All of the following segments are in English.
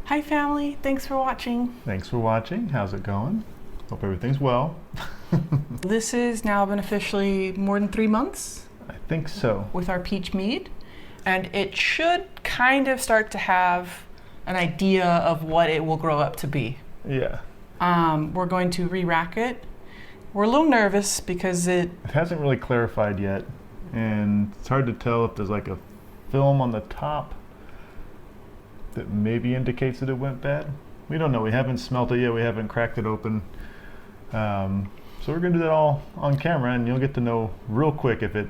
Hi family, thanks for watching. Thanks for watching. How's it going? Hope everything's well. This has now been officially more than 3 months I think so. with our peach mead, and it should kind of start to have an idea of what it will grow up to be. Yeah. We're going to re-rack it. We're a little nervous because It hasn't really clarified yet, and it's hard to tell if there's like a film on the top that maybe indicates that it went bad. We don't know. We haven't smelt it yet. We haven't cracked it open. So we're going to do that all on camera, and you'll get to know real quick if it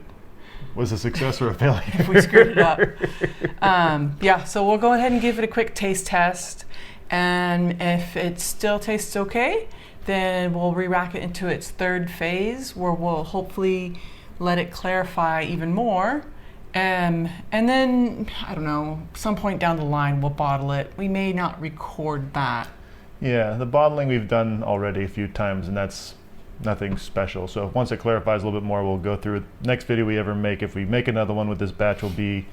was a success or a failure. if we screwed it up. Yeah, so we'll go ahead and give it a quick taste test, and if it still tastes okay, then we'll re-rack it into its third phase, where we'll hopefully let it clarify even more. And then, I don't know, some point down the line, we'll bottle it. We may not record that. Yeah, the bottling we've done already a few times, and that's nothing special. So once it clarifies a little bit more, we'll go through it. Next video we ever make, if we make another one with this batch, will be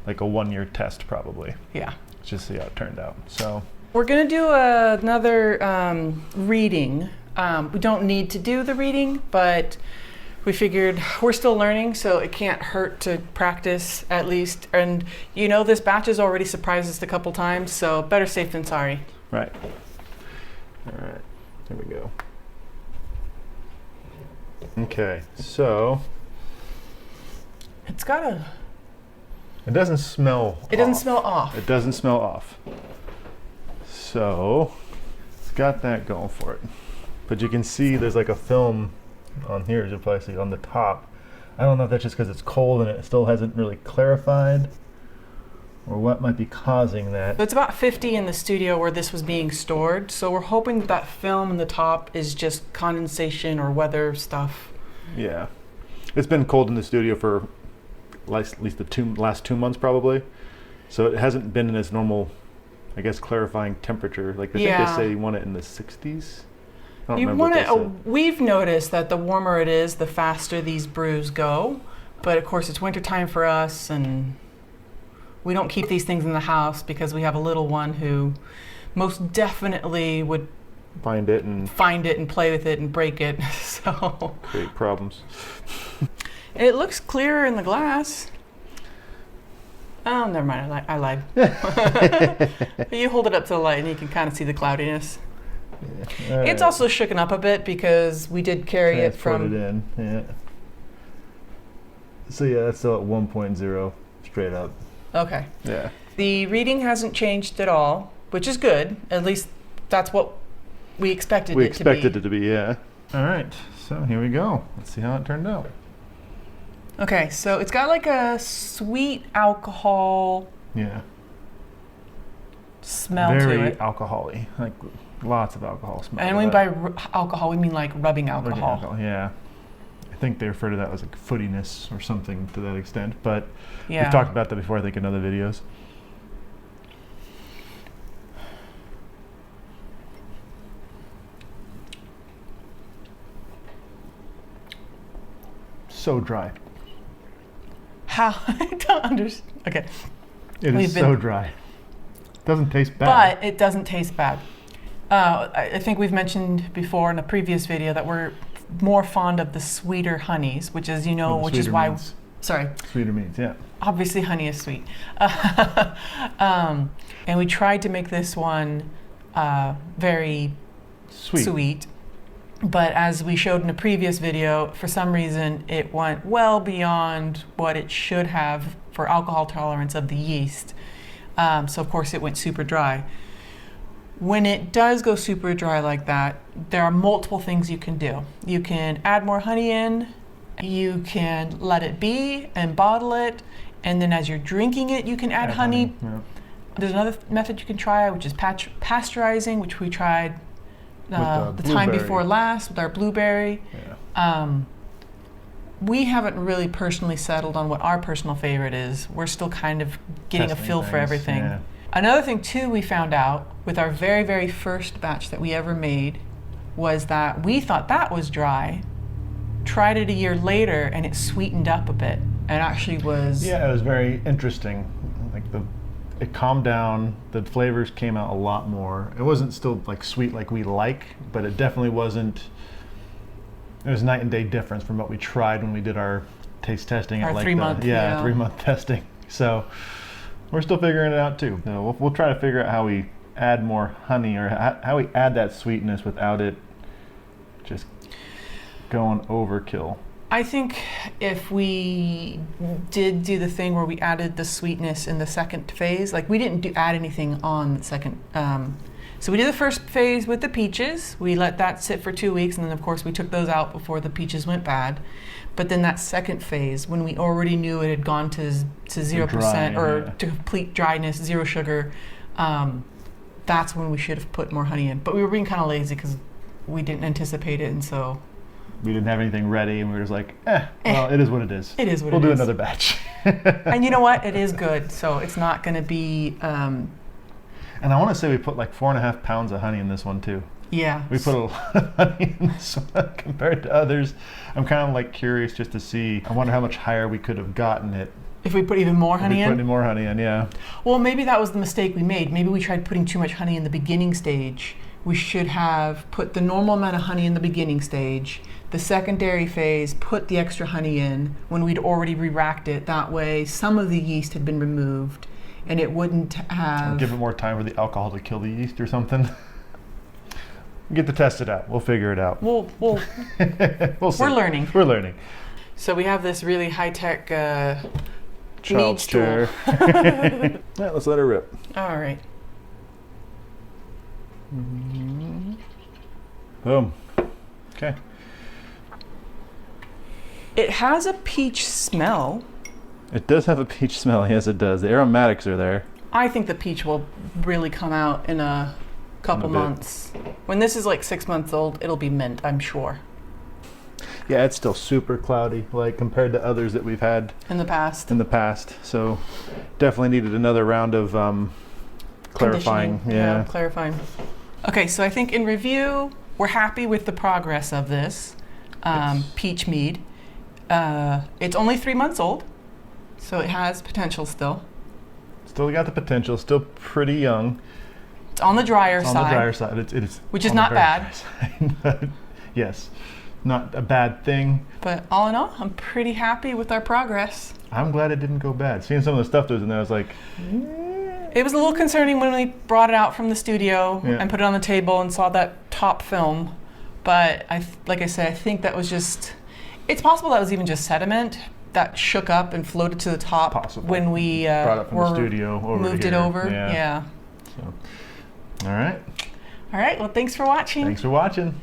like a 1-year test probably. Yeah. Just see how it turned out. So We're going to do another reading. We don't need to do the reading, but we figured we're still learning, so it can't hurt to practice at least. And you know, this batch has already surprised us a couple times, so better safe than sorry. right. All right. Here we go. Okay. So It's got a... it doesn't smell. It doesn't off. smell off. It doesn't smell off. So it's got that going for it. But you can see there's like a film on here, as you'll probably see on the top. I don't know if that's just because it's cold and it still hasn't really clarified, or what might be causing that. So it's about 50 in the studio where this was being stored, so we're hoping that that film in the top is just condensation or weather stuff. Yeah. It's been cold in the studio for at least the last 2 months probably. So it hasn't been in its normal, I guess, clarifying temperature. Like I think they say you want it in the 60s. I don't You remember want what they to. said. We've noticed that the warmer it is, the faster these brews go. But of course, it's wintertime for us, and we don't keep these things in the house because we have a little one who most definitely would Find it and play with it and break it. So create problems. it looks clearer in the glass. Oh, never mind. I lied. You hold it up to the light and you can kind of see the cloudiness. Yeah. It's also shooken up a bit because we did carry it Transport from... it in. Yeah. So yeah, that's still at 1.0 straight up. Okay. Yeah. The reading hasn't changed at all, which is good. At least that's what we expected We it to be. expected it to be, yeah. All right, so here we go. Let's see how it turned out. Okay, so it's got like a sweet alcohol Yeah. smell Very to it. alcohol-y, like lots of alcohol smell. And when by alcohol, we mean like rubbing Rubbing alcohol. yeah. I think they refer to that as like footiness or something to that extent, but Yeah. we've talked about that before, I think, in other videos. So dry. How? I don't understand. Okay. It We've is been- so dry. Doesn't taste bad. But it doesn't taste bad. I think we've mentioned before in a previous video that we're more fond of the sweeter honeys, which is, you know, Well, the which is sweeter why... means- Sorry. Sweeter means, yeah. Obviously, honey is sweet. And we tried to make this one very sweet. But as we showed in a previous video, for some reason, it went well beyond what it should have for alcohol tolerance of the yeast. So, of course, it went super dry. When it does go super dry like that, there are multiple things you can do. You can add more honey in. You can let it be and bottle it, and then as you're drinking it, you can add honey. Yeah. There's another method you can try, which is pasteurizing, which we tried With the the time blueberry. before last with our blueberry. Yeah. We haven't really personally settled on what our personal favorite is. We're still kind of getting Testing a feel for things, everything. yeah. Another thing too we found out with our very, very first batch that we ever made was that we thought that was dry, tried it a year later, and it sweetened up a bit and actually was... Yeah, it was very interesting. Like it calmed down. The flavors came out a lot more. It wasn't still like sweet like we like, but it definitely wasn't. It was night and day difference from what we tried when we did our taste testing. Our at like 3-month, yeah, 3-month testing. So we're still figuring it out too. So we'll try to figure out how we add more honey, or how we add that sweetness without it just going overkill. I think if we did do the thing where we added the sweetness in the second phase, like we didn't add anything on the second. So we did the first phase with the peaches. We let that sit for 2 weeks, and then of course we took those out before the peaches went bad. But then that second phase, when we already knew it had gone to 0% or to complete dryness, 0 sugar, that's when we should have put more honey in. But we were being kind of lazy because we didn't anticipate it, and so we didn't have anything ready, and we were just like, well, it is what it is. It is what we'll it is. We'll do another batch. And you know what? It is good, so it's not going to be... and I want to say we put like 4.5 pounds of honey in this one too. Yeah. We put a lot of honey in this one compared to others. I'm kind of like curious just to see. I wonder how much higher we could have gotten it. If we put even more honey in? If we put any more honey in, yeah. Well, maybe that was the mistake we made. Maybe we tried putting too much honey in the beginning stage. We should have put the normal amount of honey in the beginning stage. The secondary phase, put the extra honey in when we'd already re-racked it. That way, some of the yeast had been removed, and it wouldn't have... Or give it more time for the alcohol to kill the yeast or something. Get to test it out. We'll figure it out. We'll we'll see. We're learning. We're learning. So we have this really high-tech Mead stool. Yeah, let's let her rip. All right. Boom. Okay. It has a peach smell. It does have a peach smell. Yes, it does. The aromatics are there. I think the peach will really come out in a couple months. When this is like 6 months old, it'll be mint, I'm sure. Yeah, it's still super cloudy, like compared to others that we've had in the past. So definitely needed another round of clarifying. Yeah, clarifying. Okay, so I think in review, we're happy with the progress of this peach mead. It's only 3 months old, so it has potential still. Still got the potential. Still pretty young. It's on the drier side. On the drier side. It is. Which is not bad. Yes, not a bad thing. But all in all, I'm pretty happy with our progress. I'm glad it didn't go bad. Seeing some of the stuff that was in there, I was like... It was a little concerning when we brought it out from the studio and put it on the table and saw that top film. But like I said, I think that was just... It's possible that was even just sediment that shook up and floated to the top when we brought it from the studio moved it over. Yeah. So, all right. All right. Well, thanks for watching. Thanks for watching.